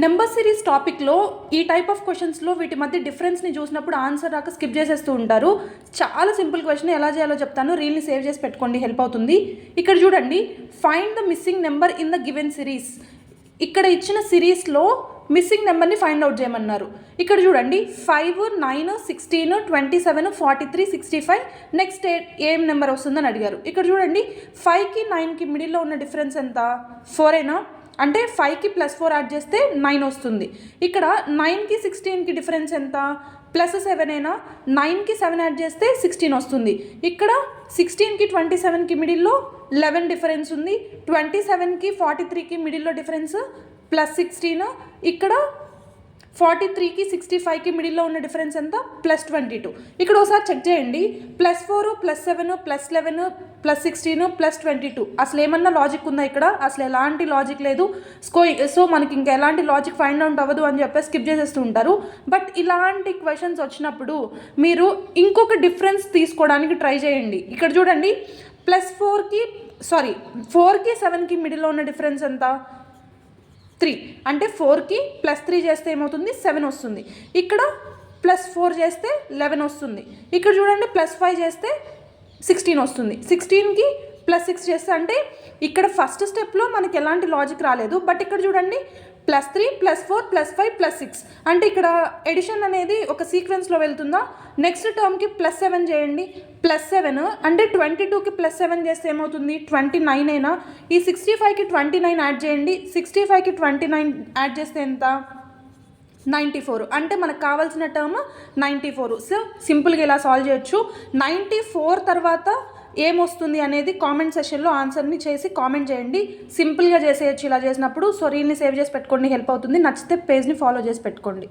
Number series టాపిక్లో ఈ type of క్వశ్చన్స్లో వీటి మధ్య డిఫరెన్స్ని చూసినప్పుడు ఆన్సర్ రాక స్కిప్ చేసేస్తూ ఉంటారు. చాలా సింపుల్ క్వశ్చన్, ఎలా చేయాలో చెప్తాను. రీల్ని సేవ్ చేసి పెట్టుకోండి, హెల్ప్ అవుతుంది. ఇక్కడ చూడండి, find the missing number in the given series. ఇక్కడ ఇచ్చిన సిరీస్లో మిస్సింగ్ నెంబర్ని ఫైండ్ అవుట్ చేయమన్నారు. ఇక్కడ చూడండి, 5, 9, 16, 27, 43, 65 నెక్స్ట్ ఏం నెంబర్ వస్తుందని అడిగారు. ఇక్కడ చూడండి, 5కి 9కి మిడిల్లో ఉన్న డిఫరెన్స్ ఎంత? 4 అయినా, అంటే 5కి +4 యాడ్ చేస్తే 9 వస్తుంది. ఇక్కడ 9కి 16కి డిఫరెన్స్ ఎంత? +7 అయినా, 9కి 7 యాడ్ చేస్తే 16 వస్తుంది. ఇక్కడ 16కి 27కి మిడిల్లో 11 డిఫరెన్స్ ఉంది. 27కి 43కి మిడిల్లో డిఫరెన్స్ +16. ఇక్కడ 43కి 65కి మిడిల్లో ఉన్న డిఫరెన్స్ ఎంత? +22. ఇక్కడ ఒకసారి చెక్ చేయండి. +4, +7, +11, +16, +22 అసలు ఏమన్నా లాజిక్ ఉందా? ఇక్కడ అసలు ఎలాంటి లాజిక్ లేదు. సో మనకి ఇంకా ఎలాంటి లాజిక్ ఫైండ్ అవుట్ అవ్వదు అని చెప్పి స్కిప్ చేసేస్తూ ఉంటారు. బట్ ఇలాంటి క్వశ్చన్స్ వచ్చినప్పుడు మీరు ఇంకొక డిఫరెన్స్ తీసుకోవడానికి ట్రై చేయండి. ఇక్కడ చూడండి, 4కి 7కి మిడిల్లో ఉన్న డిఫరెన్స్ ఎంత? 3. అంటే 4కి +3 చేస్తే ఏమవుతుంది? 7 వస్తుంది. ఇక్కడ +4 చేస్తే 11 వస్తుంది. ఇక్కడ చూడండి, +5 చేస్తే 16 వస్తుంది. 16కి +6 చేస్తే, అంటే ఇక్కడ ఫస్ట్ స్టెప్లో మనకి ఎలాంటి లాజిక్ రాలేదు. బట్ ఇక్కడ చూడండి, +3, +4, +5, +6 అంటే ఇక్కడ ఎడిషన్ అనేది ఒక సీక్వెన్స్లో వెళ్తుందా? నెక్స్ట్ టర్మ్కి +7 చేయండి. +7 అంటే 22కి +7 చేస్తే ఏమవుతుంది? 29 అయినా. ఈ 65కి 29 యాడ్ చేయండి. 65కి 29 యాడ్ చేస్తే ఎంత? 94. అంటే మనకు కావాల్సిన టర్మ్ 94. సో సింపుల్గా ఇలా సాల్వ్ చేయొచ్చు. 94 తర్వాత ఏమొస్తుంది అనేది కామెంట్ సెషన్లో ఆన్సర్ని చేసి కామెంట్ చేయండి. సింపుల్గా చేసేయచ్చు ఇలా చేసినప్పుడు. సో రీల్ని సేవ్ చేసి పెట్టుకోండి, హెల్ప్ అవుతుంది. నచ్చితే పేజ్ని ఫాలో చేసి పెట్టుకోండి.